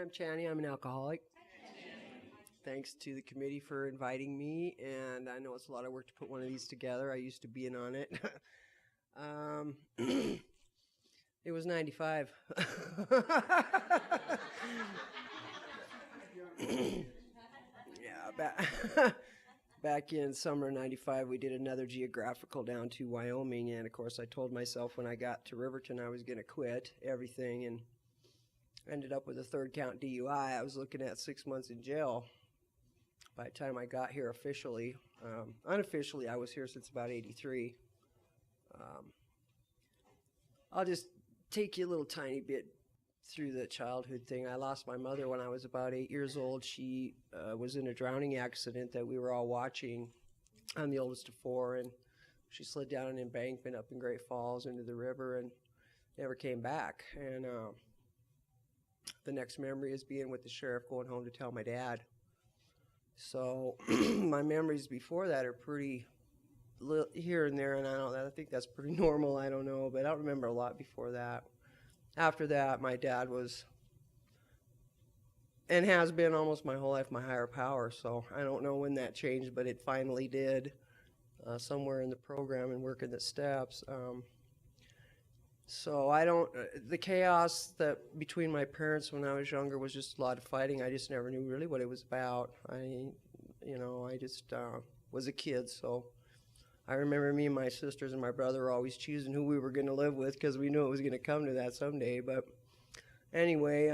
I'm Chani. I'm an alcoholic. Thanks to the committee for inviting me, and I know it's a lot of work to put one of these together. I used to be in on it. It was 95. Yeah, back in summer 95, we did another geographical down to Wyoming, and of course I told myself when I got to Riverton I was going to quit everything, and ended up with a third count DUI. I was looking at 6 months in jail by the time I got here officially. Unofficially, I was here since about 83. I'll just take you a little tiny bit through the childhood thing. I lost my mother when I was about 8 years old. She was in a drowning accident that we were all watching. I'm the oldest of four, and she slid down an embankment up in Great Falls into the river and never came back. And the next memory is being with the sheriff going home to tell my dad. So my memories before that are pretty here and there, and I think that's pretty normal. I don't know, but I don't remember a lot before that. After that, my dad was, and has been almost my whole life, my higher power. So I don't know when that changed, but it finally did somewhere in the program and working the steps. So the chaos that between my parents when I was younger was just a lot of fighting. I just never knew really what it was about. I just was a kid, so I remember me and my sisters and my brother were always choosing who we were going to live with because we knew it was going to come to that someday. But anyway,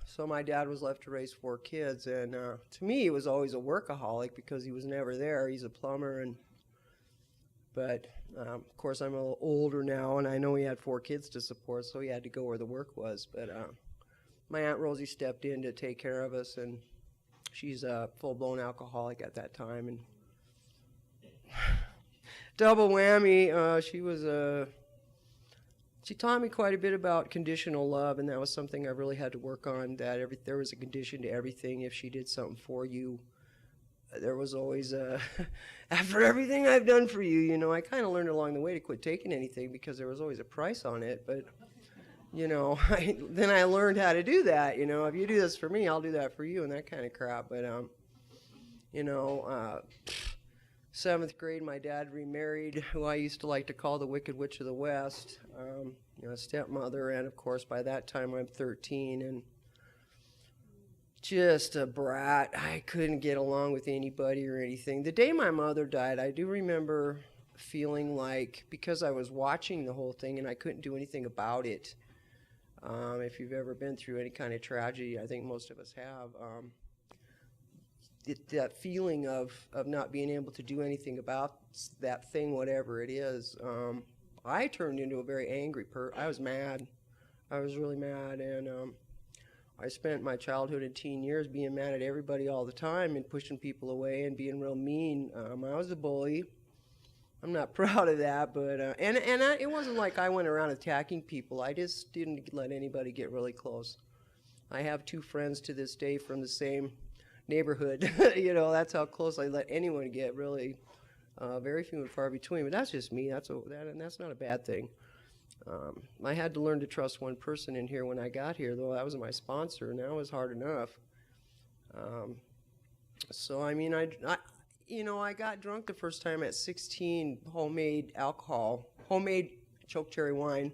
so my dad was left to raise four kids, and to me he was always a workaholic because he was never there. He's a plumber, but of course I'm a little older now, and I know he had four kids to support, so he had to go where the work was. But my Aunt Rosie stepped in to take care of us, and she's a full-blown alcoholic at that time, and double whammy. She taught me quite a bit about conditional love, and that was something I really had to work on. That there was a condition to everything. If she did something for you, there was always after everything I've done for you, I kind of learned along the way to quit taking anything because there was always a price on it. But then I learned how to do that. If you do this for me, I'll do that for you, and that kind of crap. But 7th grade, my dad remarried who I used to like to call the Wicked Witch of the West, a stepmother, and of course by that time I'm 13 and just a brat. I couldn't get along with anybody or anything. The day my mother died, I do remember feeling like, because I was watching the whole thing and I couldn't do anything about it. If you've ever been through any kind of tragedy, I think most of us have. That feeling of not being able to do anything about that thing, whatever it is, I turned into a very angry person. I was mad. I was really mad, and I spent my childhood and teen years being mad at everybody all the time and pushing people away and being real mean. I was a bully. I'm not proud of that, but it wasn't like I went around attacking people. I just didn't let anybody get really close. I have 2 friends to this day from the same neighborhood. That's how close I let anyone get, really. Very few and far between, but that's just me. That's not a bad thing. I had to learn to trust one person in here when I got here, though. That was my sponsor, and that was hard enough. So I mean, I got drunk the first time at 16, homemade choke cherry wine.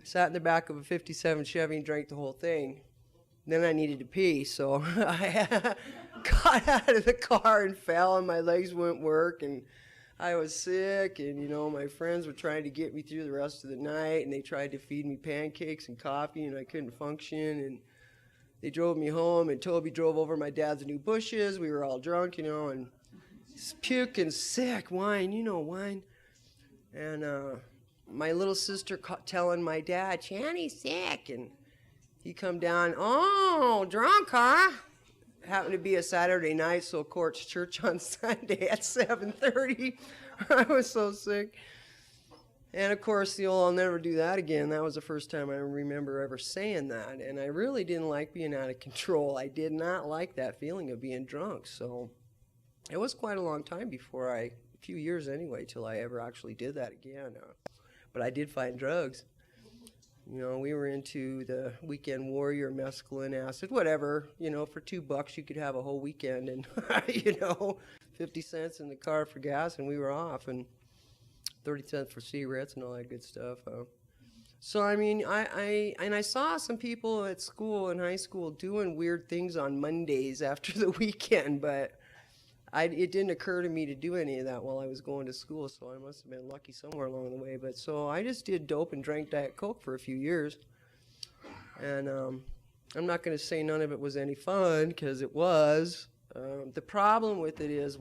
Sat in the back of a 57 Chevy and drank the whole thing. Then I needed to pee, so I got out of the car and fell, and my legs wouldn't work, and I was sick, and my friends were trying to get me through the rest of the night, and they tried to feed me pancakes and coffee, and I couldn't function, and they drove me home, and Toby drove over my dad's new bushes. We were all drunk, and puking sick, wine, wine, and my little sister telling my dad, Chani's sick, and he come down, oh, drunk, huh? Happened to be a Saturday night, so Court's church on Sunday at 7:30. I was so sick. And of course, I'll never do that again. That was the first time I remember ever saying that. And I really didn't like being out of control. I did not like that feeling of being drunk. So it was quite a long time before a few years anyway, till I ever actually did that again. But I did find drugs. You know, we were into the Weekend Warrior, mescaline, acid, whatever. You know, for $2 you could have a whole weekend, and 50 cents in the car for gas, and we were off, and 30 cents for cigarettes and all that good stuff. So I mean, I saw some people at school in high school doing weird things on Mondays after the weekend, but it didn't occur to me to do any of that while I was going to school, so I must have been lucky somewhere along the way. But so I just did dope and drank Diet Coke for a few years. And I'm not going to say none of it was any fun, because it was. The problem with it is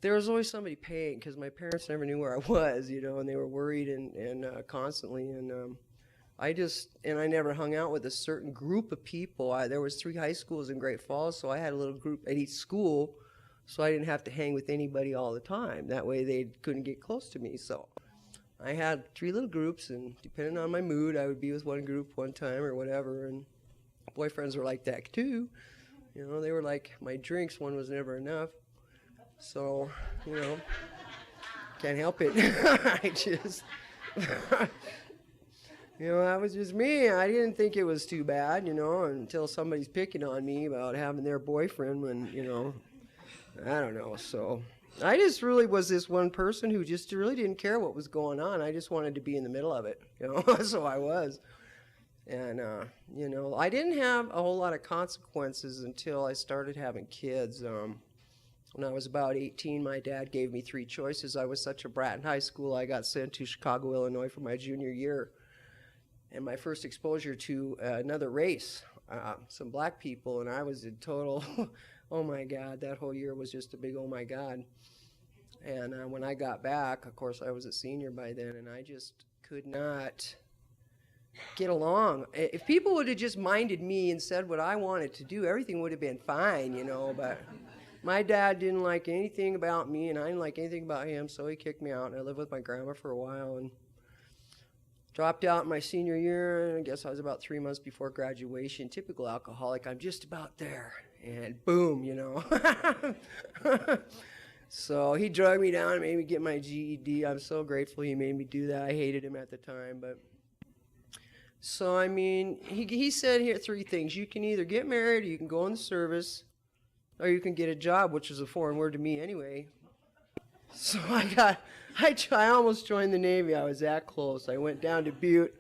there was always somebody paying, because my parents never knew where I was, and they were worried and constantly. And I never hung out with a certain group of people. There was 3 high schools in Great Falls, so I had a little group at each school, so I didn't have to hang with anybody all the time. That way they couldn't get close to me. So I had 3 little groups, and depending on my mood, I would be with one group one time or whatever. And boyfriends were like that too. They were like my drinks. One was never enough. So, can't help it. I just... that was just me. I didn't think it was too bad, until somebody's picking on me about having their boyfriend when, I don't know. So I just really was this one person who just really didn't care what was going on. I just wanted to be in the middle of it, so I was. And, I didn't have a whole lot of consequences until I started having kids. When I was about 18, my dad gave me 3 choices. I was such a brat in high school, I got sent to Chicago, Illinois for my junior year. And my first exposure to another race, some black people, and I was in total, oh my God, that whole year was just a big oh my God. And when I got back, of course I was a senior by then, and I just could not get along. If people would have just minded me and said what I wanted to do, everything would have been fine, but my dad didn't like anything about me, and I didn't like anything about him, so he kicked me out, and I lived with my grandma for a while, and dropped out my senior year, and I guess I was about 3 months before graduation. Typical alcoholic, I'm just about there, and boom, So he drugged me down and made me get my GED. I'm so grateful he made me do that. I hated him at the time, but... So, I mean, he said here 3 things. You can either get married, or you can go in the service, or you can get a job, which is a foreign word to me anyway. So I almost joined the Navy. I was that close. I went down to Butte,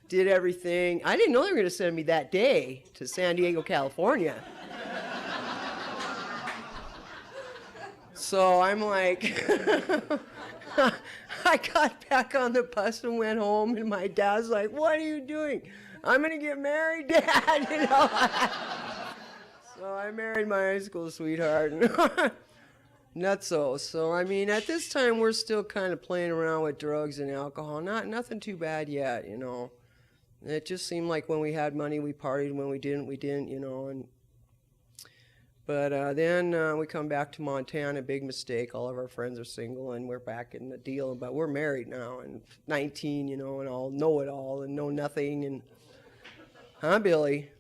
did everything. I didn't know they were going to send me that day to San Diego, California. So I'm like, I got back on the bus and went home, and my dad's like, "What are you doing?" "I'm going to get married, Dad." So I married my high school sweetheart. Nutso. So, I mean, at this time, we're still kind of playing around with drugs and alcohol. Nothing too bad yet, It just seemed like when we had money, we partied. When we didn't, we didn't, But then we come back to Montana, big mistake. All of our friends are single, and we're back in the deal. But we're married now, and 19, and all know it all and know nothing. And, huh, Billy?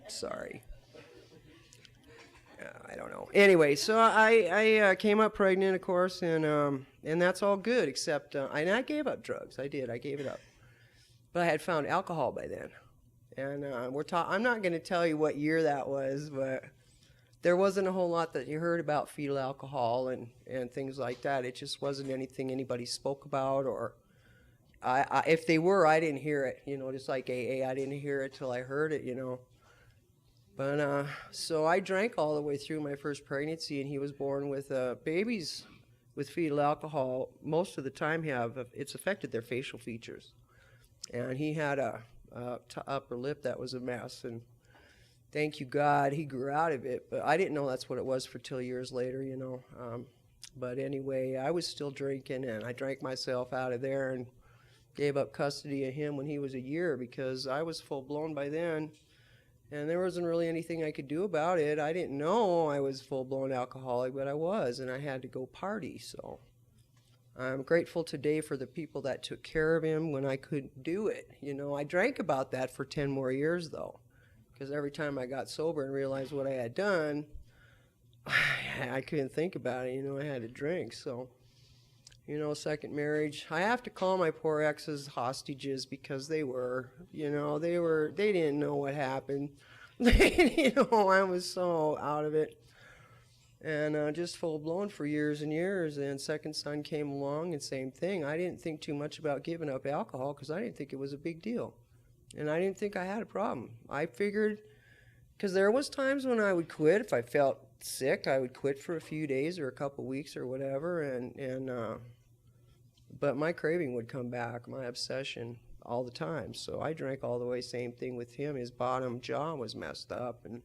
Sorry. I don't know. Anyway, so I came up pregnant, of course, and that's all good, except I gave up drugs. I did. I gave it up. But I had found alcohol by then. And I'm not going to tell you what year that was, but there wasn't a whole lot that you heard about fetal alcohol and things like that. It just wasn't anything anybody spoke about, or if they were, I didn't hear it. Just like AA, I didn't hear it till I heard it, But so I drank all the way through my first pregnancy, and he was born with babies with fetal alcohol. Most of the time, it's affected their facial features, and he had a upper lip that was a mess. And thank you God, he grew out of it. But I didn't know that's what it was for till years later, But anyway, I was still drinking, and I drank myself out of there and gave up custody of him when he was a year, because I was full blown by then. And there wasn't really anything I could do about it. I didn't know I was full-blown alcoholic, but I was, and I had to go party. So I'm grateful today for the people that took care of him when I couldn't do it. I drank about that for 10 more years, though, because every time I got sober and realized what I had done, I couldn't think about it. I had to drink. So second marriage. I have to call my poor exes hostages because they didn't know what happened. I was so out of it. And just full blown for years and years. And second son came along and same thing. I didn't think too much about giving up alcohol because I didn't think it was a big deal. And I didn't think I had a problem. I figured, because there was times when I would quit. If I felt sick, I would quit for a few days or a couple weeks or whatever. But my craving would come back, my obsession, all the time. So I drank all the way, same thing with him. His bottom jaw was messed up, and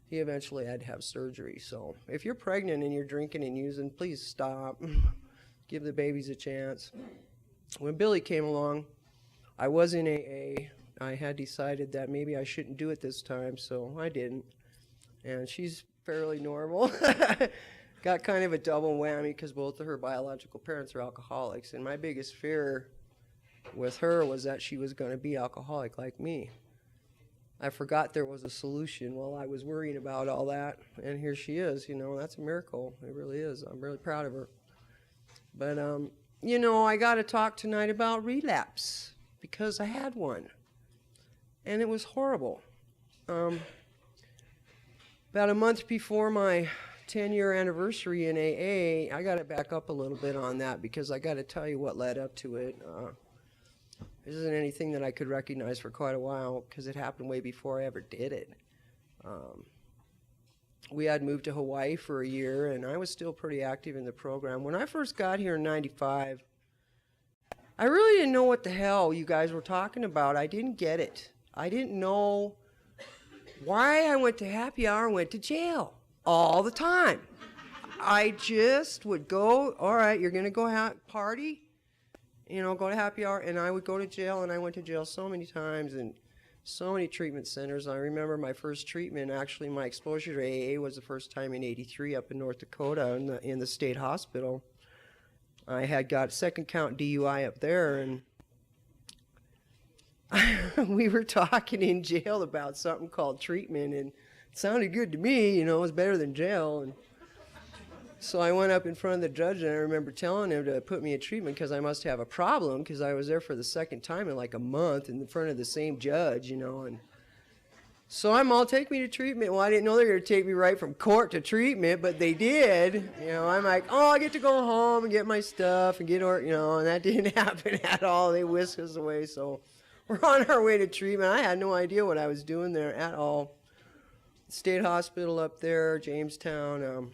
he eventually had to have surgery. So if you're pregnant and you're drinking and using, please stop. Give the babies a chance. When Billy came along, I was in AA. I had decided that maybe I shouldn't do it this time, so I didn't. And she's fairly normal. Got kind of a double whammy because both of her biological parents are alcoholics. And my biggest fear with her was that she was going to be alcoholic like me. I forgot there was a solution while I was worrying about all that. And here she is, that's a miracle. It really is. I'm really proud of her. But, I got to talk tonight about relapse because I had one. And it was horrible. About a month before my 10-year anniversary in AA, I got to back up a little bit on that because I got to tell you what led up to it. This isn't anything that I could recognize for quite a while because it happened way before I ever did it. We had moved to Hawaii for a year, and I was still pretty active in the program. When I first got here in '95, I really didn't know what the hell you guys were talking about. I didn't get it. I didn't know why I went to happy hour and went to jail all the time. I just would go, all right, you're going to go party? Go to happy hour, and I would go to jail, and I went to jail so many times and so many treatment centers. I remember my first treatment, actually my exposure to AA was the first time in '83 up in North Dakota in the state hospital. I had got second count DUI up there, and we were talking in jail about something called treatment, and it sounded good to me, it was better than jail. And so I went up in front of the judge, and I remember telling him to put me in treatment because I must have a problem because I was there for the second time in like a month in front of the same judge, and so I'm all, take me to treatment. Well, I didn't know they were going to take me right from court to treatment, but they did. I'm like, oh, I get to go home and get my stuff and and that didn't happen at all. They whisked us away, so we're on our way to treatment. I had no idea what I was doing there at all. State hospital up there, Jamestown.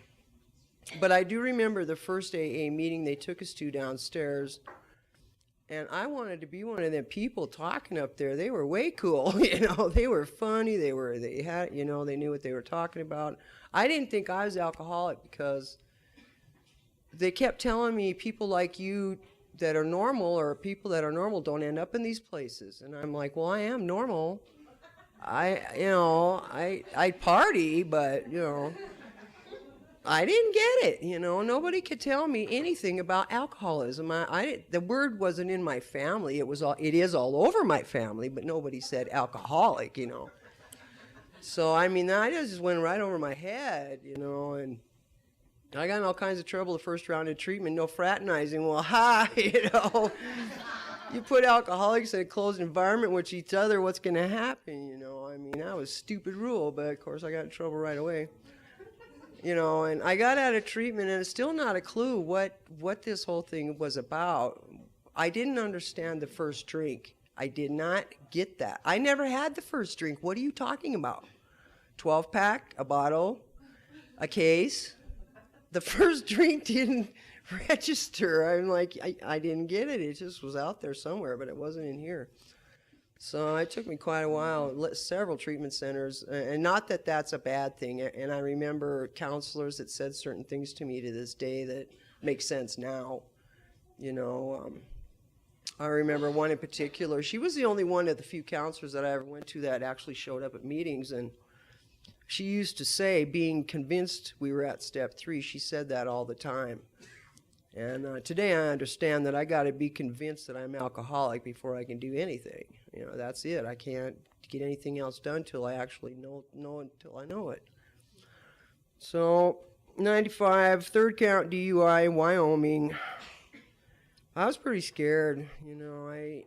But I do remember the first AA meeting they took us to downstairs, and I wanted to be one of them people talking up there. They were way cool, They were funny. They had, they knew what they were talking about. I didn't think I was alcoholic because they kept telling me people like you that are normal or people that are normal don't end up in these places. And I'm like, well, I am normal. I party, but, I didn't get it, Nobody could tell me anything about alcoholism. The word wasn't in my family. It is all over my family, but nobody said alcoholic, So, I just went right over my head, and I got in all kinds of trouble the first round of treatment, no fraternizing. Well, you put alcoholics in a closed environment with each other, what's going to happen, that was a stupid rule, but of course I got in trouble right away. And I got out of treatment, and it's still not a clue what this whole thing was about. I didn't understand the first drink. I did not get that. I never had the first drink. What are you talking about? 12-pack, a bottle, a case? The first drink didn't register. I'm like, I didn't get it. It just was out there somewhere, but it wasn't in here. So it took me quite a while, several treatment centers, and not that that's a bad thing. And I remember counselors that said certain things to me to this day that make sense now. I remember one in particular. She was the only one of the few counselors that I ever went to that actually showed up at meetings. And she used to say, being convinced we were at step 3, she said that all the time. And today I understand that I got to be convinced that I'm alcoholic before I can do anything. That's it. I can't get anything else done till I actually know until I know it. So, 95, third count DUI in Wyoming. I was pretty scared. I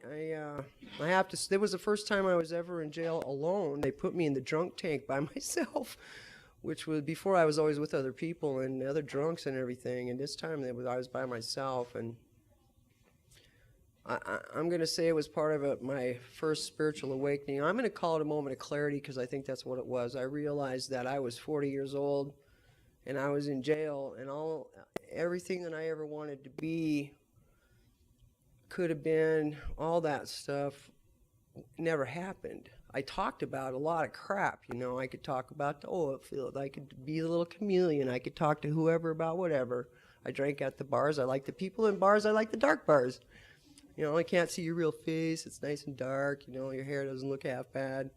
have to. It was the first time I was ever in jail alone. They put me in the drunk tank by myself, which was before I was always with other people and other drunks and everything. And this time I was by myself, and I'm going to say it was part of my first spiritual awakening. I'm going to call it a moment of clarity because I think that's what it was. I realized that I was 40 years old, and I was in jail, and everything that I ever wanted to be, could have been, all that stuff never happened. I talked about a lot of crap, I could talk about the oil field, I could be a little chameleon, I could talk to whoever about whatever. I drank at the bars, I like the people in bars, I like the dark bars. I can't see your real face, it's nice and dark, your hair doesn't look half bad,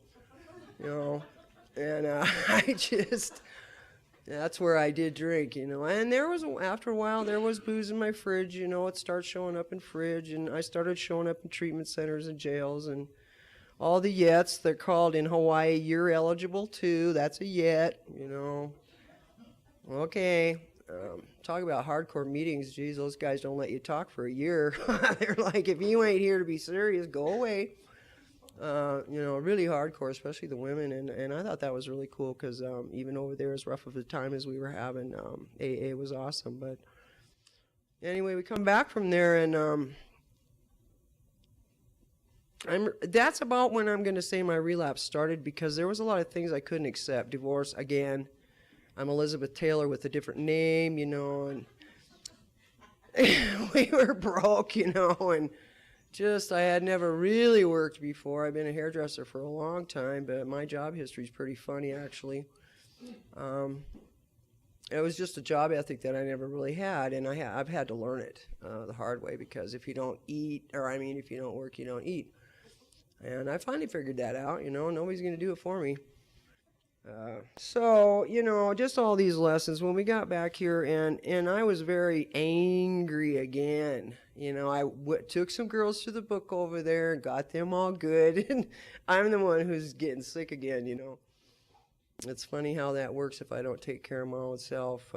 and that's where I did drink, and after a while, there was booze in my fridge, it started showing up in fridge, and I started showing up in treatment centers and jails, and all the yets, they're called in Hawaii, you're eligible too, that's a yet, okay, talk about hardcore meetings, geez, those guys don't let you talk for a year, they're like, if you ain't here to be serious, go away. Really hardcore, especially the women, and I thought that was really cool because even over there, as rough of a time as we were having, AA was awesome. But anyway, we come back from there, and that's about when I'm going to say my relapse started because there was a lot of things I couldn't accept. Divorce, again, I'm Elizabeth Taylor with a different name, and we were broke, and I had never really worked before. I've been a hairdresser for a long time, but my job history is pretty funny, actually. It was just a job ethic that I never really had, and I've had to learn it the hard way because if you don't if you don't work, you don't eat. And I finally figured that out, nobody's going to do it for me. Just all these lessons. When we got back here, and I was very angry again. I took some girls to the book over there and got them all good, and I'm the one who's getting sick again, It's funny how that works if I don't take care of my own self.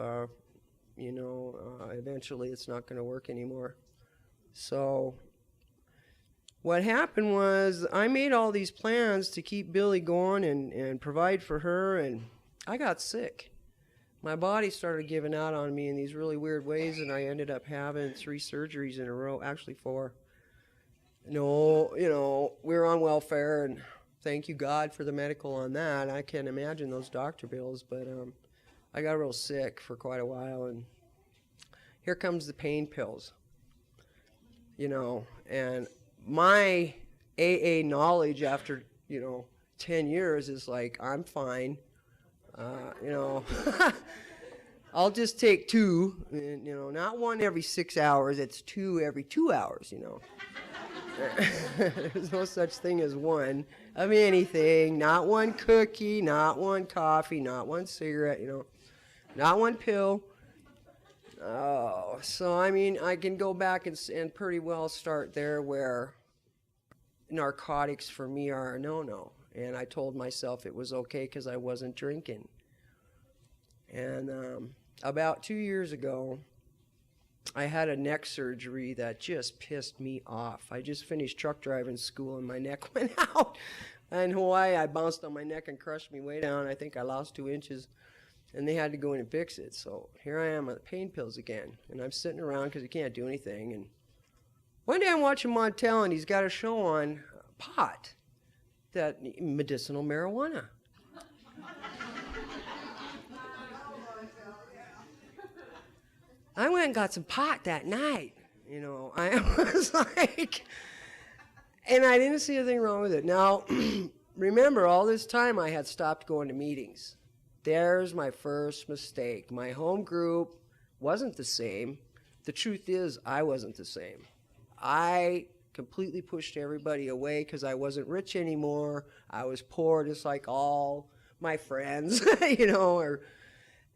Eventually it's not going to work anymore. So what happened was I made all these plans to keep Billy going and provide for her, and I got sick. My body started giving out on me in these really weird ways, and I ended up having 3 surgeries in a row, actually 4. We were on welfare, and thank you God for the medical on that. I can't imagine those doctor bills, but I got real sick for quite a while, and here comes the pain pills, and my AA knowledge after, 10 years is like, I'm fine, I'll just take 2, and, not 1 every 6 hours, it's 2 every 2 hours, There's no such thing as 1 of anything, not 1 cookie, not 1 coffee, not 1 cigarette, not 1 pill. Oh, so I can go back and pretty well start there where narcotics for me are a no-no. And I told myself it was okay because I wasn't drinking. And about 2 years ago, I had a neck surgery that just pissed me off. I just finished truck driving school and my neck went out. In Hawaii, I bounced on my neck and crushed me way down. I think I lost 2 inches. And they had to go in and fix it. So here I am on the pain pills again. And I'm sitting around because you can't do anything. And one day I'm watching Montel, and he's got a show on pot, that medicinal marijuana. I went and got some pot that night. I was like, and I didn't see anything wrong with it. Now, remember, all this time I had stopped going to meetings. There's my first mistake. My home group wasn't the same. The truth is, I wasn't the same. I completely pushed everybody away because I wasn't rich anymore. I was poor just like all my friends,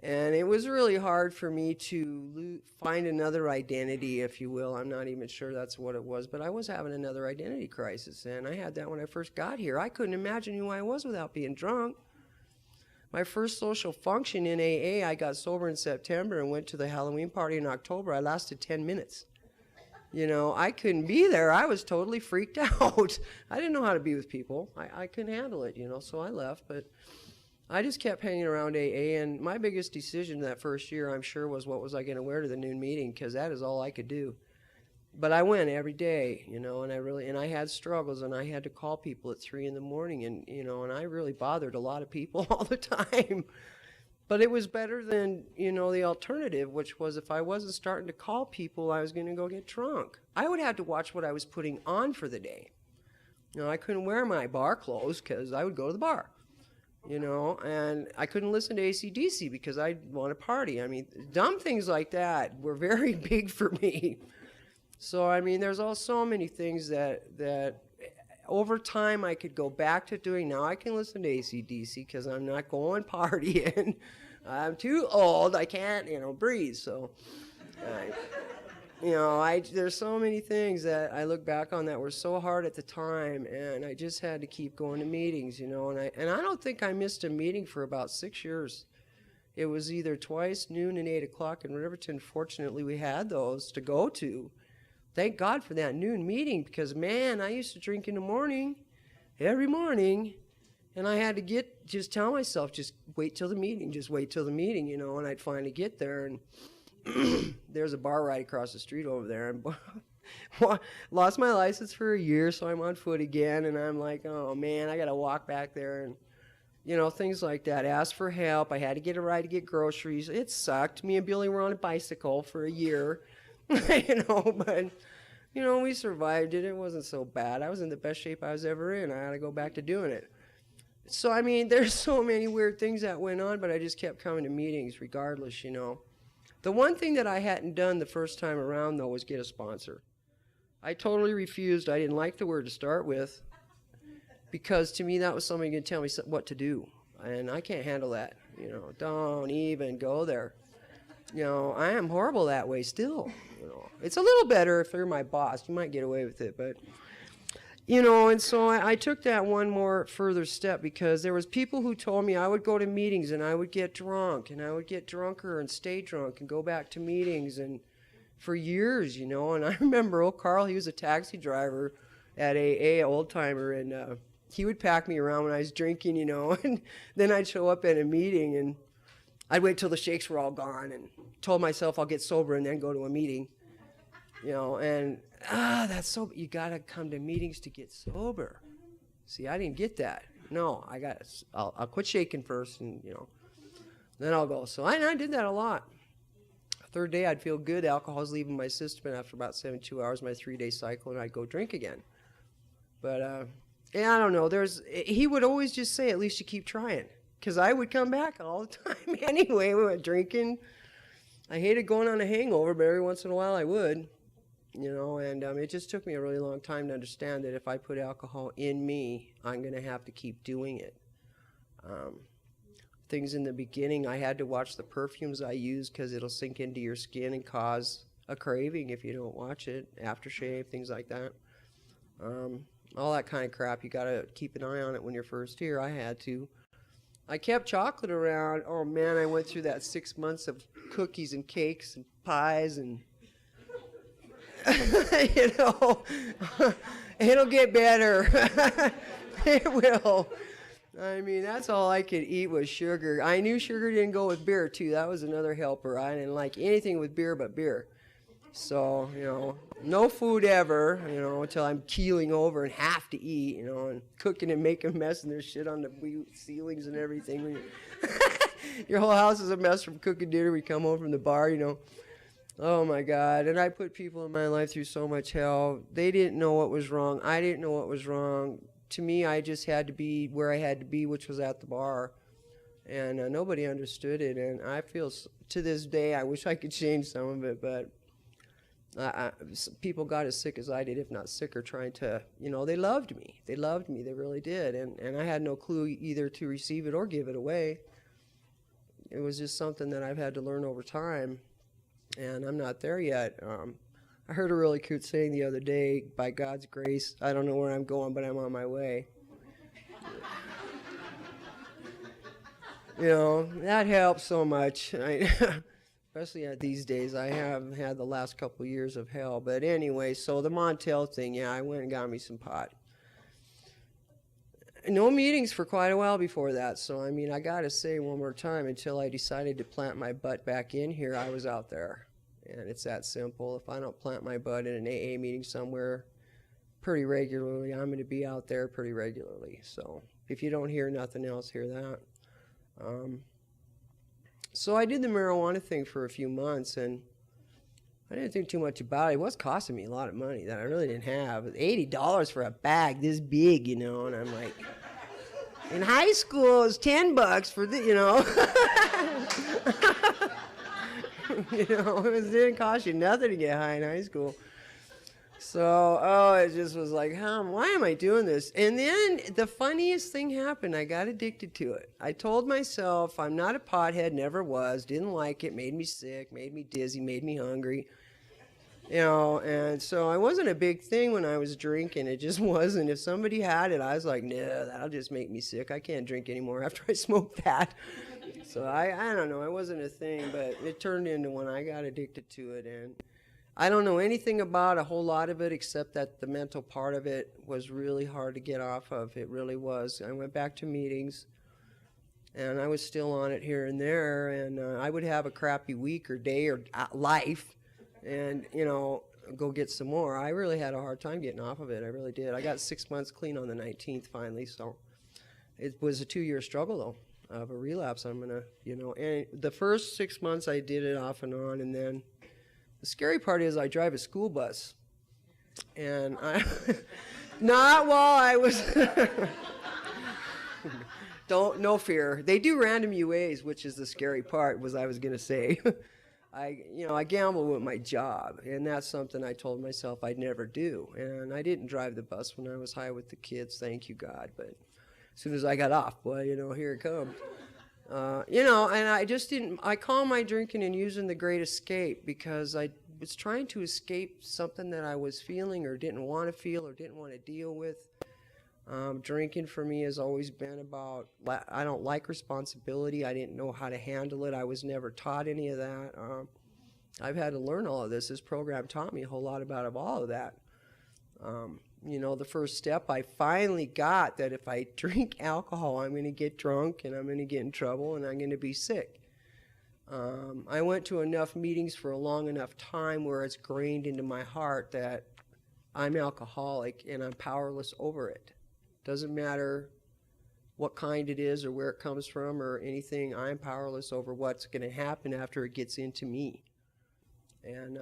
and it was really hard for me to find another identity, if you will. I'm not even sure that's what it was, but I was having another identity crisis, and I had that when I first got here. I couldn't imagine who I was without being drunk. My first social function in AA, I got sober in September and went to the Halloween party in October. I lasted 10 minutes. I couldn't be there. I was totally freaked out. I didn't know how to be with people. I couldn't handle it, so I left. But I just kept hanging around AA, and my biggest decision that first year, I'm sure, was what was I going to wear to the noon meeting, because that is all I could do. But I went every day, and I had struggles, and I had to call people at 3 a.m, and I really bothered a lot of people all the time. But it was better than, the alternative, which was if I wasn't starting to call people, I was going to go get drunk. I would have to watch what I was putting on for the day. I couldn't wear my bar clothes because I would go to the bar, and I couldn't listen to AC/DC because I'd want to party. Dumb things like that were very big for me. So, there's so many things that over time I could go back to doing. Now I can listen to AC/DC because I'm not going partying. I'm too old. I can't, breathe. So, there's so many things that I look back on that were so hard at the time, and I just had to keep going to meetings, and I don't think I missed a meeting for about 6 years. It was either twice, noon and 8 o'clock in Riverton. Fortunately, we had those to go to. Thank God for that noon meeting, because, man, I used to drink in the morning, every morning, and I had to just tell myself, just wait till the meeting, and I'd finally get there, and there's a bar right across the street over there, and lost my license for a year, so I'm on foot again, and I'm like, oh, man, I got to walk back there, and, things like that. Ask for help. I had to get a ride to get groceries. It sucked. Me and Billy were on a bicycle for a year. But, we survived it. It wasn't so bad. I was in the best shape I was ever in. I had to go back to doing it. So, there's so many weird things that went on, but I just kept coming to meetings regardless, The one thing that I hadn't done the first time around, though, was get a sponsor. I totally refused. I didn't like the word to start with, because to me that was somebody going to tell me what to do, and I can't handle that. Don't even go there. I am horrible that way still. It's a little better if you're my boss. You might get away with it, but, and so I took that one more further step, because there was people who told me I would go to meetings and I would get drunk, and I would get drunker and stay drunk and go back to meetings, and for years, and I remember old Carl, he was a taxi driver at AA, old timer, and he would pack me around when I was drinking, and then I'd show up at a meeting, and I'd wait till the shakes were all gone and told myself I'll get sober and then go to a meeting, and that's so, you got to come to meetings to get sober. See, I didn't get that. No, I'll quit shaking first, and, then I'll go. So I did that a lot. Third day, I'd feel good. Alcohol's leaving my system, and after about 72 hours, my 3-day cycle, and I'd go drink again. But, I don't know. He would always just say, at least you keep trying. Because I would come back all the time anyway. We went drinking. I hated going on a hangover, but every once in a while I would, and it just took me a really long time to understand that if I put alcohol in me, I'm going to have to keep doing it. Things in the beginning, I had to watch the perfumes I use, because it'll sink into your skin and cause a craving if you don't watch it, aftershave, things like that. All that kind of crap, you got to keep an eye on it when you're first here. I had to. I kept chocolate around. Oh, man, I went through that 6 months of cookies and cakes and pies, and, it'll get better. It will. That's all I could eat was sugar. I knew sugar didn't go with beer, too. That was another helper. I didn't like anything with beer but beer. So, no food ever, until I'm keeling over and have to eat, and cooking and making a mess, and there's shit on the ceilings and everything. Your whole house is a mess from cooking dinner. We come home from the bar, Oh, my God. And I put people in my life through so much hell. They didn't know what was wrong. I didn't know what was wrong. To me, I just had to be where I had to be, which was at the bar. And nobody understood it. And I feel, to this day, I wish I could change some of it, but people got as sick as I did, if not sicker, trying to, they loved me. They loved me. They really did. And I had no clue either to receive it or give it away. It was just something that I've had to learn over time, and I'm not there yet. I heard a really cute saying the other day, by God's grace, I don't know where I'm going, but I'm on my way. That helps so much. especially these days. I have had the last couple of years of hell. But anyway, so the Montel thing, yeah, I went and got me some pot. No meetings for quite a while before that. So, I mean, I got to say one more time, until I decided to plant my butt back in here, I was out there. And it's that simple. If I don't plant my butt in an AA meeting somewhere pretty regularly, I'm going to be out there pretty regularly. So if you don't hear nothing else, hear that. So I did the marijuana thing for a few months, and I didn't think too much about it. It was costing me a lot of money that I really didn't have. $80 for a bag this big, you know, and I'm like, in high school, it was $10 for the, you know. You know, it didn't cost you nothing to get high in high school. So, it just was like, why am I doing this? And then the funniest thing happened. I got addicted to it. I told myself I'm not a pothead, never was, didn't like it, made me sick, made me dizzy, made me hungry. You know, and so I wasn't a big thing when I was drinking. It just wasn't. If somebody had it, I was like, no, that'll just make me sick. I can't drink anymore after I smoked that. So I don't know. It wasn't a thing, but it turned into when I got addicted to it. And I don't know anything about a whole lot of it, except that the mental part of it was really hard to get off of. It really was. I went back to meetings, and I was still on it here and there, and I would have a crappy week or day or life, and, you know, go get some more. I really had a hard time getting off of it. I really did. I got 6 months clean on the 19th finally, so it was a 2-year struggle, though, of a relapse. I'm going to, you know, and the first 6 months I did it off and on, and then the scary part is I drive a school bus, and I, not while I was, no fear. They do random UAs, which is the scary part, was I was going to say. I gamble with my job, and that's something I told myself I'd never do. And I didn't drive the bus when I was high with the kids, thank you God. But as soon as I got off, well, you know, here it comes. You know, and I just didn't, I call my drinking and using the great escape, because I was trying to escape something that I was feeling or didn't want to feel or didn't want to deal with. Drinking for me has always been about, I don't like responsibility. I didn't know how to handle it. I was never taught any of that. I've had to learn all of this. This program taught me a whole lot about all of that. You know, the first step I finally got, that if I drink alcohol, I'm going to get drunk and I'm going to get in trouble and I'm going to be sick. I went to enough meetings for a long enough time where it's grained into my heart that I'm alcoholic and I'm powerless over it. Doesn't matter what kind it is or where it comes from or anything. I'm powerless over what's going to happen after it gets into me. And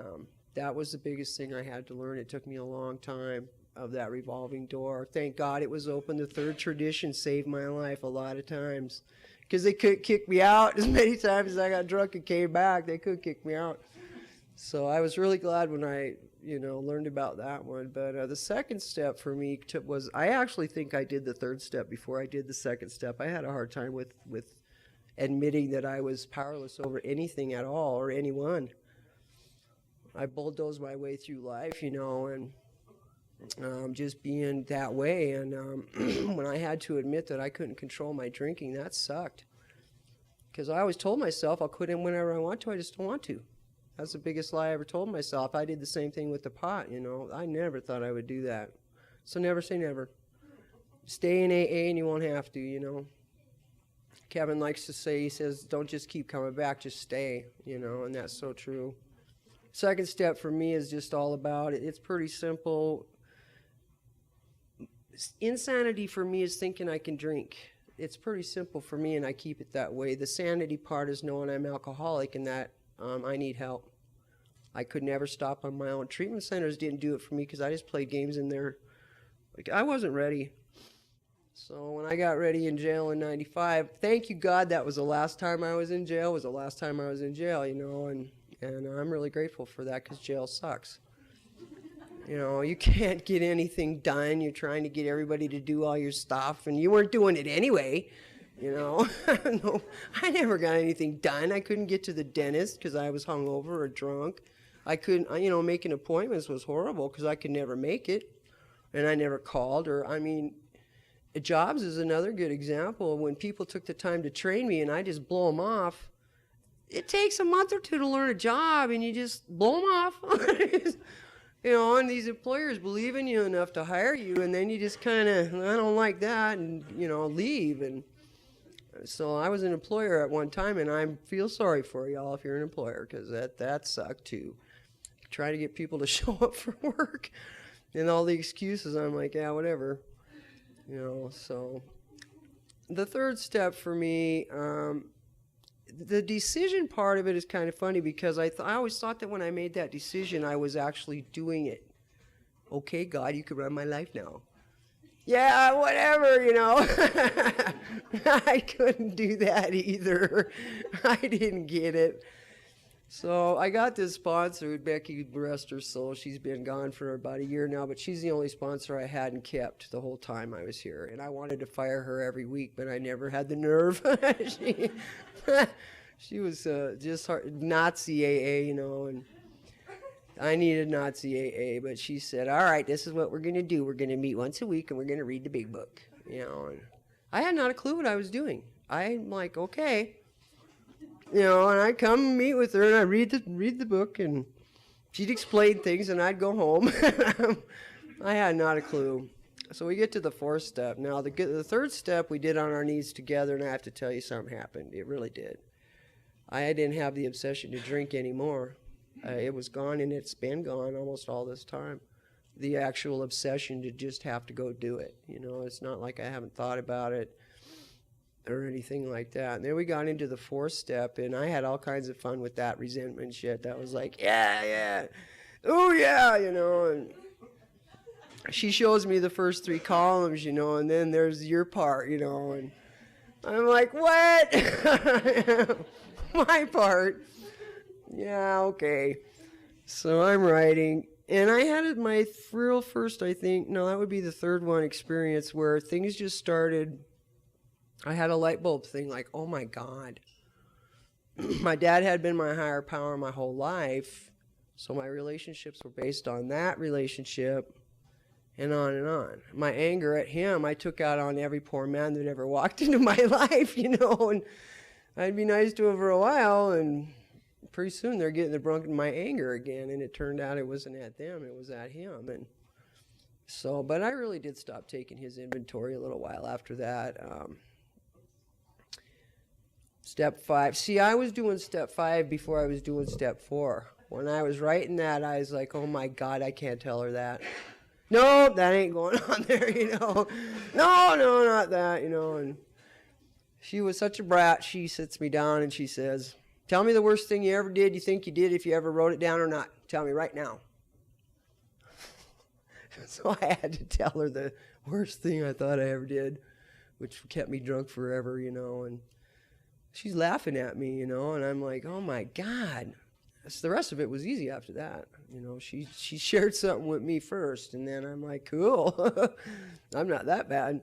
that was the biggest thing I had to learn. It took me a long time, of that revolving door. Thank God it was open. The third tradition saved my life a lot of times, because they couldn't kick me out as many times as I got drunk and came back. They could kick me out. So I was really glad when I, you know, learned about that one. But the second step for me was, I actually think I did the third step before I did the second step. I had a hard time with admitting that I was powerless over anything at all or anyone. I bulldozed my way through life, you know, and just being that way. And when I had to admit that I couldn't control my drinking, that sucked. Because I always told myself I'll quit in whenever I want to. I just don't want to. That's the biggest lie I ever told myself. I did the same thing with the pot, you know. I never thought I would do that. So never say never. Stay in AA and you won't have to, you know. Kevin likes to say, he says, don't just keep coming back, just stay, you know, and that's so true. Second step for me is just all about it. It's pretty simple. Insanity for me is thinking I can drink. It's pretty simple for me, and I keep it that way. The sanity part is knowing I'm alcoholic and that I need help. I could never stop on my own. Treatment centers didn't do it for me because I just played games in there. Like, I wasn't ready. So when I got ready in jail in 95, thank you God that was the last time I was in jail, was the last time I was in jail, you know, and I'm really grateful for that, because jail sucks. You know, you can't get anything done. You're trying to get everybody to do all your stuff, and you weren't doing it anyway. You know, no, I never got anything done. I couldn't get to the dentist because I was hungover or drunk. I couldn't, you know, making appointments was horrible because I could never make it, and I never called. Or, I mean, jobs is another good example. When people took the time to train me and I just blow them off, it takes a month or two to learn a job, and you just blow them off. And these employers believe in you enough to hire you, and then you just kind of, I don't like that, and, leave. And so I was an employer at one time, and I feel sorry for y'all if you're an employer, because that sucked too. Try to get people to show up for work, and all the excuses, I'm like, yeah, whatever. So the third step for me, the decision part of it is kind of funny, because I always thought that when I made that decision, I was actually doing it. Okay, God, you could run my life now. Yeah, whatever, I couldn't do that either. I didn't get it. So I got this sponsor, Becky, rest her soul. She's been gone for about a year now, but she's the only sponsor I hadn't kept the whole time I was here. And I wanted to fire her every week, but I never had the nerve. She was just Nazi AA, and I needed Nazi AA, but she said, all right, this is what we're going to do. We're going to meet once a week, and we're going to read the big book. And I had not a clue what I was doing. I'm like, okay. And I'd come meet with her, and I'd read the book, and she'd explain things, and I'd go home. I had not a clue. So we get to the fourth step. Now, the third step we did on our knees together, and I have to tell you, something happened. It really did. I didn't have the obsession to drink anymore. It was gone, and it's been gone almost all this time. The actual obsession to just have to go do it. It's not like I haven't thought about it or anything like that. And then we got into the fourth step, and I had all kinds of fun with that resentment shit. That was like, yeah, oh yeah, and she shows me the first 3 columns, and then there's your part, and I'm like, what? My part. Yeah, okay. So I'm writing, and I had my real first, I think, no, that would be the third one, experience where things just started. I had a light bulb thing, like, oh my God. My dad had been my higher power my whole life, so my relationships were based on that relationship, and on and on. My anger at him, I took out on every poor man that ever walked into my life, and I'd be nice to him for a while, and pretty soon they're getting the brunt of my anger again, and it turned out it wasn't at them, it was at him. And so, but I really did stop taking his inventory a little while after that. Step 5. See, I was doing step 5 before I was doing step 4. When I was writing that, I was like, oh my God, I can't tell her that. No, that ain't going on there, No, not that, And she was such a brat. She sits me down and she says, tell me the worst thing you ever did, you think you did, if you ever wrote it down or not. Tell me right now. So I had to tell her the worst thing I thought I ever did, which kept me drunk forever, and she's laughing at me, and I'm like, oh my God. So the rest of it was easy after that. She shared something with me first, and then I'm like, cool. I'm not that bad.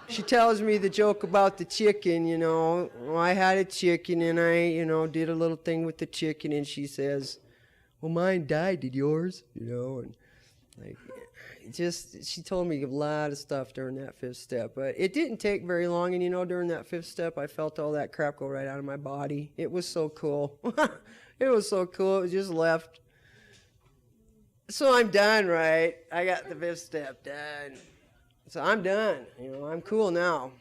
She tells me the joke about the chicken, Well, I had a chicken, and I, did a little thing with the chicken, and she says, well, mine died, did yours? And like, she told me a lot of stuff during that 5th step, but it didn't take very long, and during that 5th step, I felt all that crap go right out of my body. It was so cool. It was so cool, it just left. So I'm done, right? I got the 5th step done. So I'm done, I'm cool now.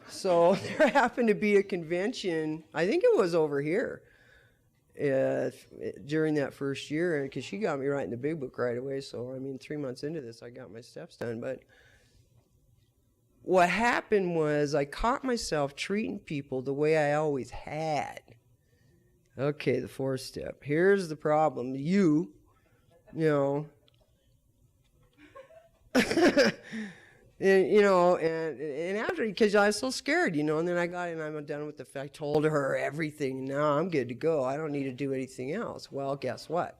So there happened to be a convention, I think it was over here, during that first year, because she got me writing the big book right away. So 3 months into this, I got my steps done. But what happened was I caught myself treating people the way I always had. Okay, the 4th step. Here's the problem. You know, and after, because I was so scared, and then I got in, I'm done with the fact, I told her everything, and now I'm good to go. I don't need to do anything else. Well, guess what?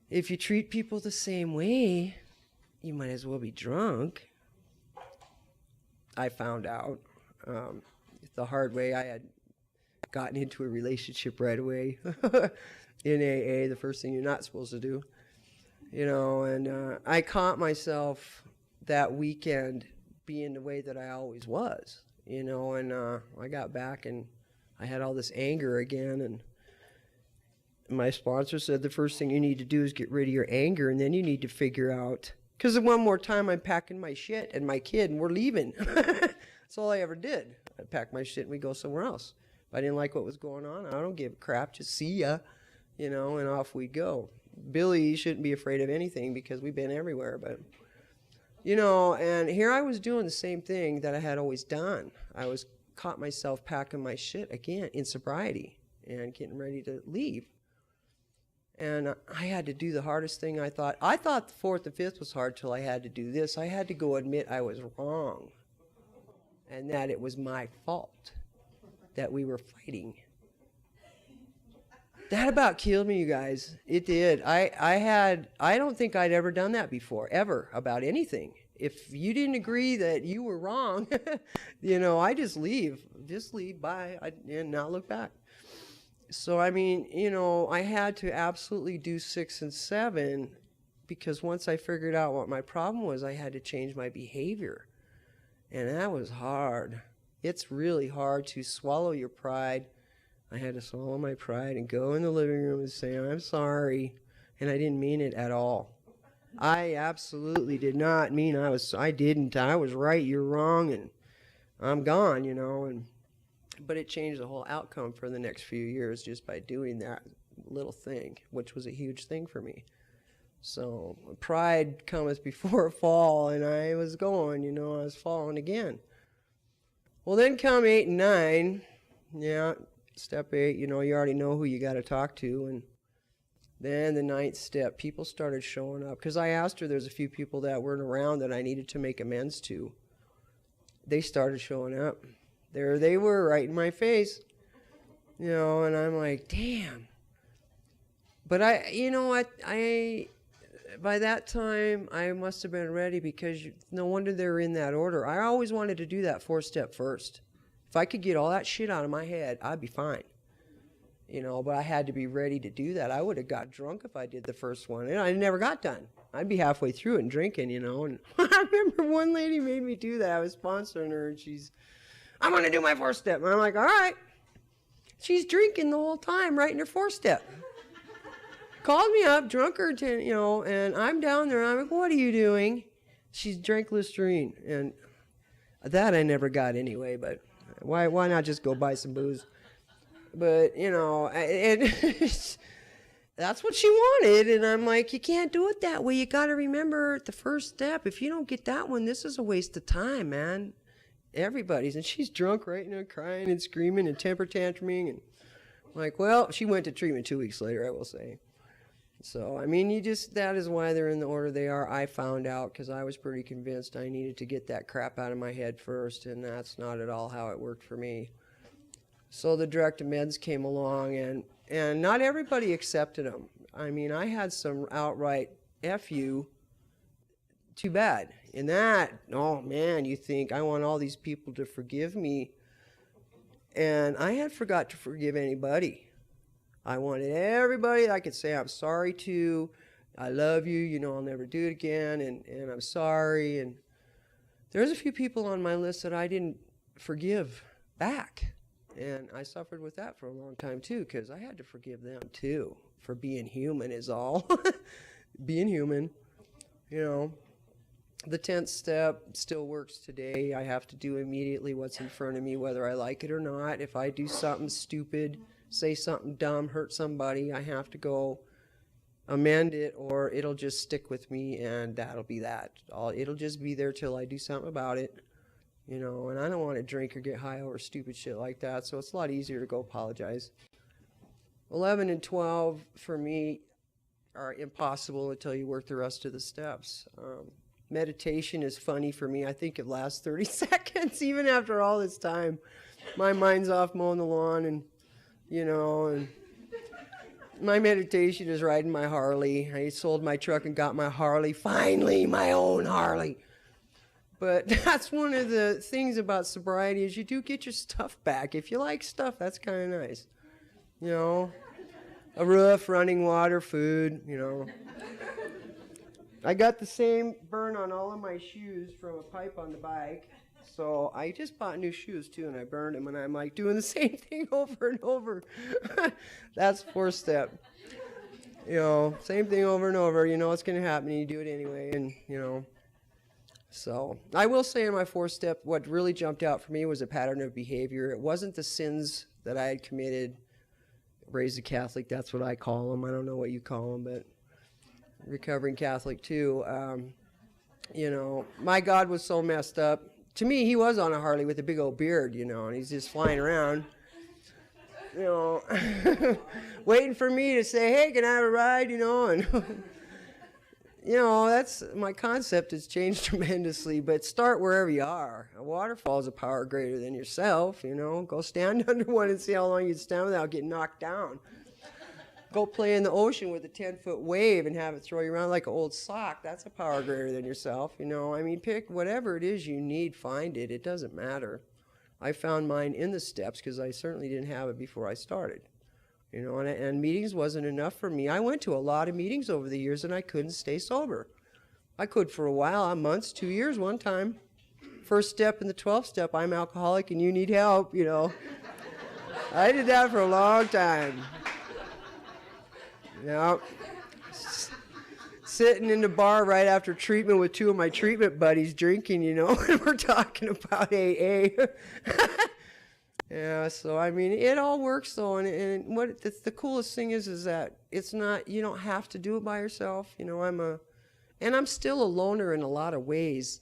If you treat people the same way, you might as well be drunk. I found out the hard way. I had gotten into a relationship right away in AA, the first thing you're not supposed to do. And I caught myself that weekend being the way that I always was, you know, and I got back and I had all this anger again, and my sponsor said the first thing you need to do is get rid of your anger, and then you need to figure out, because one more time I'm packing my shit and my kid and we're leaving. That's all I ever did. I pack my shit and we go somewhere else. If I didn't like what was going on, I don't give a crap, just see ya, you know, and off we go. Billy shouldn't be afraid of anything because we've been everywhere, but, you know, and here I was doing the same thing that I had always done. I was caught myself packing my shit again in sobriety and getting ready to leave. And I had to do the hardest thing. I thought the fourth and fifth was hard till I had to do this. I had to go admit I was wrong and that it was my fault that we were fighting. That about killed me, you guys. It did. I don't think I'd ever done that before, ever, about anything. If you didn't agree that you were wrong, you know, I just leave, bye, and not look back. So, I mean, you know, I had to absolutely do 6 and 7 because once I figured out what my problem was, I had to change my behavior. And that was hard. It's really hard to swallow your pride. I had to swallow my pride and go in the living room and say, I'm sorry. And I didn't mean it at all. I absolutely did not mean I was right, you're wrong, and I'm gone, you know. But it changed the whole outcome for the next few years just by doing that little thing, which was a huge thing for me. So pride cometh before a fall, and I was going, you know, I was falling again. Well, then come 8 and 9, yeah, step 8, you know, you already know who you got to talk to, and then the 9th step, people started showing up, because I asked her, there's a few people that weren't around that I needed to make amends to. They started showing up. There they were, right in my face, you know, and I'm like, damn. But by that time, I must have been ready because no wonder they're in that order. I always wanted to do that 4-step first. If I could get all that shit out of my head, I'd be fine. You know, but I had to be ready to do that. I would have got drunk if I did the first one, and I never got done. I'd be halfway through it and drinking, you know. And I remember one lady made me do that. I was sponsoring her, and I'm going to do my 4-step. And I'm like, all right. She's drinking the whole time, right in her 4-step. Called me up, drunk her, you know, and I'm down there. I'm like, what are you doing? She drank Listerine. And that I never got anyway, but why not just go buy some booze? But, you know, that's what she wanted. And I'm like, you can't do it that way. You got to remember the first step. If you don't get that one, this is a waste of time, man. Everybody's. And she's drunk, right? You know, crying and screaming and temper tantruming. And I'm like, well, she went to treatment 2 weeks later, I will say. So, I mean, that is why they're in the order they are. I found out because I was pretty convinced I needed to get that crap out of my head first. And that's not at all how it worked for me. So the direct meds came along, and not everybody accepted them. I mean, I had some outright F you, too bad. In that, oh man, you think, I want all these people to forgive me. And I had forgot to forgive anybody. I wanted everybody I could say I'm sorry to, I love you, you know, I'll never do it again, and I'm sorry. And there's a few people on my list that I didn't forgive back. And I suffered with that for a long time, too, because I had to forgive them, too, for being human is all. Being human, you know. The 10th step still works today. I have to do immediately what's in front of me, whether I like it or not. If I do something stupid, say something dumb, hurt somebody, I have to go amend it, or it'll just stick with me, and that'll be that. It'll just be there till I do something about it. You know, and I don't want to drink or get high over stupid shit like that, so it's a lot easier to go apologize. 11 and 12, for me, are impossible until you work the rest of the steps. Meditation is funny for me. I think it lasts 30 seconds, even after all this time. My mind's off mowing the lawn, and, you know, and my meditation is riding my Harley. I sold my truck and got my Harley, finally, my own Harley. But that's one of the things about sobriety is you do get your stuff back. If you like stuff, that's kind of nice. You know, a roof, running water, food, you know. I got the same burn on all of my shoes from a pipe on the bike. So I just bought new shoes too, and I burned them, and I'm like doing the same thing over and over. That's 4th step. Same thing over and over. You know it's going to happen, and you do it anyway, and. So I will say in my 4th step, what really jumped out for me was a pattern of behavior. It wasn't the sins that I had committed. Raised a Catholic, that's what I call them. I don't know what you call them, but recovering Catholic too. My God was so messed up. To me, he was on a Harley with a big old beard, and he's just flying around, waiting for me to say, hey, can I have a ride, and that's my concept has changed tremendously, but start wherever you are. A waterfall is a power greater than yourself, go stand under one and see how long you can stand without getting knocked down. Go play in the ocean with a 10-foot wave and have it throw you around like an old sock. That's a power greater than yourself, pick whatever it is you need, find it. It doesn't matter. I found mine in the steps because I certainly didn't have it before I started. And meetings wasn't enough for me. I went to a lot of meetings over the years, and I couldn't stay sober. I could for a while, months, 2 years one time. 1st step in the 12th step, I'm alcoholic and you need help, I did that for a long time. Sitting in the bar right after treatment with 2 of my treatment buddies drinking, and we're talking about AA. Yeah, so it all works though, and what the coolest thing is that it's not, you don't have to do it by yourself. I'm still a loner in a lot of ways.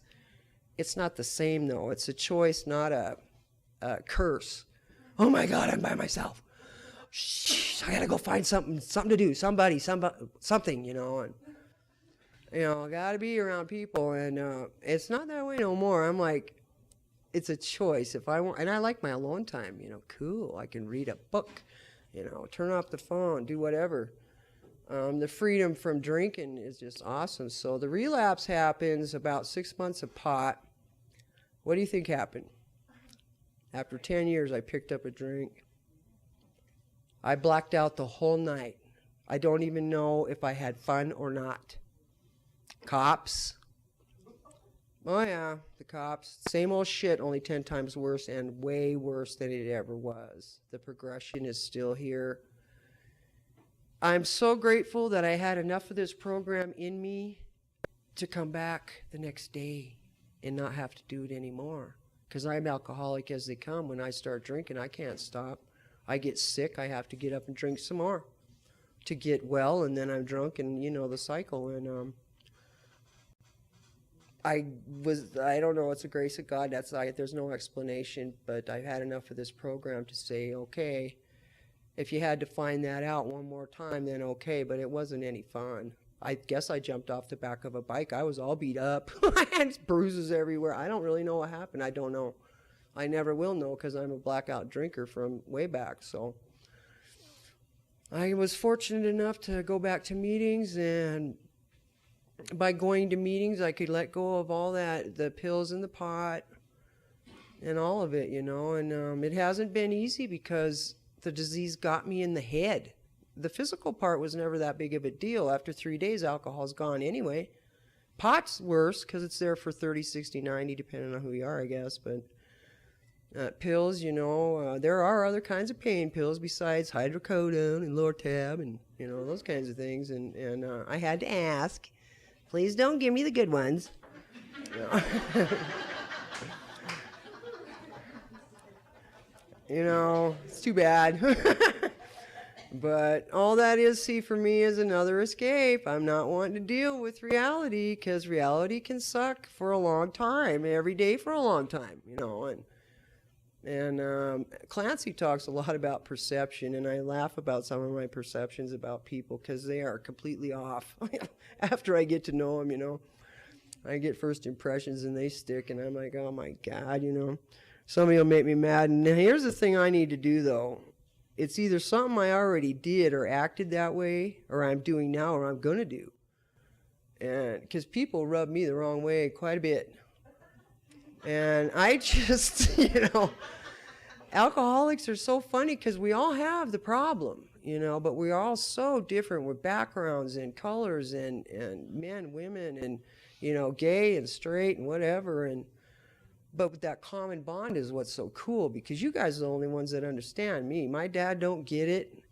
It's not the same though. It's a choice, not a curse. Oh my God, I'm by myself. Shh, I gotta go find something to do, somebody, something, and I gotta be around people, and it's not that way no more. I'm like, it's a choice. If I want, and I like my alone time, cool. I can read a book, turn off the phone, do whatever. The freedom from drinking is just awesome. So the relapse happens about 6 months of pot. What do you think happened? After 10 years, I picked up a drink. I blacked out the whole night. I don't even know if I had fun or not. Cops. Oh yeah, the cops. Same old shit, only 10 times worse and way worse than it ever was. The progression is still here. I'm so grateful that I had enough of this program in me to come back the next day and not have to do it anymore. Because I'm alcoholic as they come. When I start drinking, I can't stop. I get sick, I have to get up and drink some more to get well, and then I'm drunk, and the cycle. And I don't know, it's a grace of God. There's no explanation, but I've had enough of this program to say, okay, if you had to find that out one more time, then okay, but it wasn't any fun. I guess I jumped off the back of a bike. I was all beat up. I had bruises everywhere. I don't really know what happened. I don't know. I never will know because I'm a blackout drinker from way back. So I was fortunate enough to go back to meetings, and by going to meetings, I could let go of all that, the pills and the pot and all of it, and it hasn't been easy because the disease got me in the head. The physical part was never that big of a deal. After 3 days, alcohol's gone anyway. Pot's worse because it's there for 30, 60, 90, depending on who you are, I guess, but pills, there are other kinds of pain pills besides hydrocodone and Lortab and, those kinds of things. And I had to ask, please don't give me the good ones. It's too bad. But all that is, for me is another escape. I'm not wanting to deal with reality because reality can suck for a long time, every day for a long time, And Clancy talks a lot about perception, and I laugh about some of my perceptions about people because they are completely off. After I get to know them, I get first impressions and they stick, and I'm like, oh my God, somebody will make me mad. And here's the thing I need to do, though. It's either something I already did or acted that way, or I'm doing now, or I'm going to do. And because people rub me the wrong way quite a bit. And I just, alcoholics are so funny because we all have the problem. you know, but we're all so different with backgrounds and colors and men, women, and, you know, gay and straight and whatever. But with that common bond is what's so cool, because you guys are the only ones that understand me. My dad don't get it.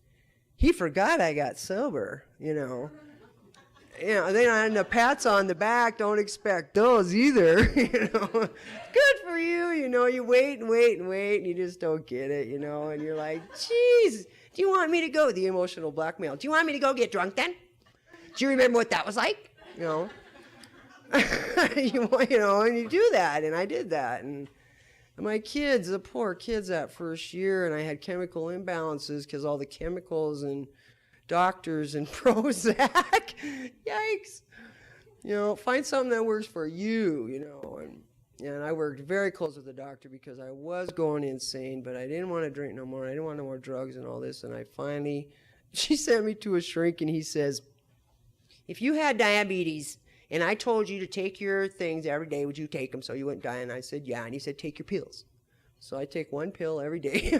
He forgot I got sober, you know. You know, then the pats on the back, don't expect those either, you know. Good for you, you know. You wait and wait and wait, and you just don't get it, you know. And you're like, geez, do you want me to go? The emotional blackmail. Do you want me to go get drunk then? Do you remember what that was like? You know. You know, and you do that, and I did that. And my kids, the poor kids that first year, and I had chemical imbalances because all the chemicals and doctors and Prozac. Yikes. You know, find something that works for you, you know. And I worked very close with the doctor because I was going insane, but I didn't want to drink no more. I didn't want no more drugs and all this. And she sent me to a shrink, and he says, if you had diabetes and I told you to take your things every day, would you take them so you wouldn't die? And I said, yeah. And he said, take your pills. So I take one pill every day.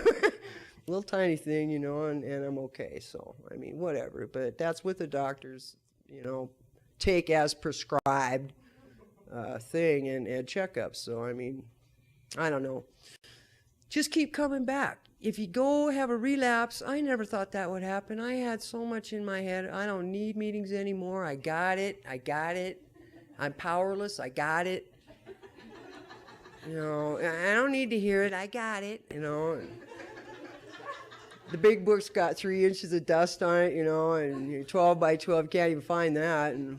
Little tiny thing, you know, and I'm okay. So, I mean, whatever. But that's what the doctors, you know, take as prescribed thing and checkups. So, I mean, I don't know. Just keep coming back. If you go have a relapse, I never thought that would happen. I had so much in my head. I don't need meetings anymore. I got it. I'm powerless. I got it. You know, I don't need to hear it. I got it, you know. The big book's got 3 inches of dust on it, you know, and 12 by 12, you can't even find that, and,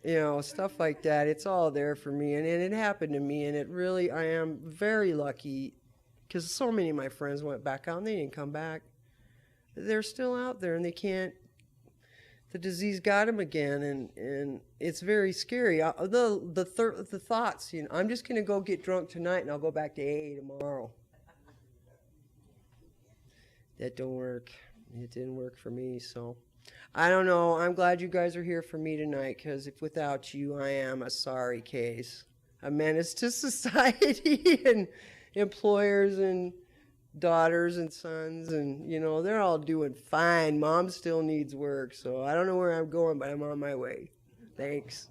you know, stuff like that. It's all there for me, and it happened to me, and it really, I am very lucky, because so many of my friends went back out, and they didn't come back. They're still out there, and they can't, the disease got them again, and it's very scary. The thoughts, you know, I'm just going to go get drunk tonight, and I'll go back to AA tomorrow. That don't work. It didn't work for me, so I don't know. I'm glad you guys are here for me tonight, because if without you, I am a sorry case, a menace to society and employers and daughters and sons, and, you know, they're all doing fine. Mom still needs work, so I don't know where I'm going, but I'm on my way. Thanks.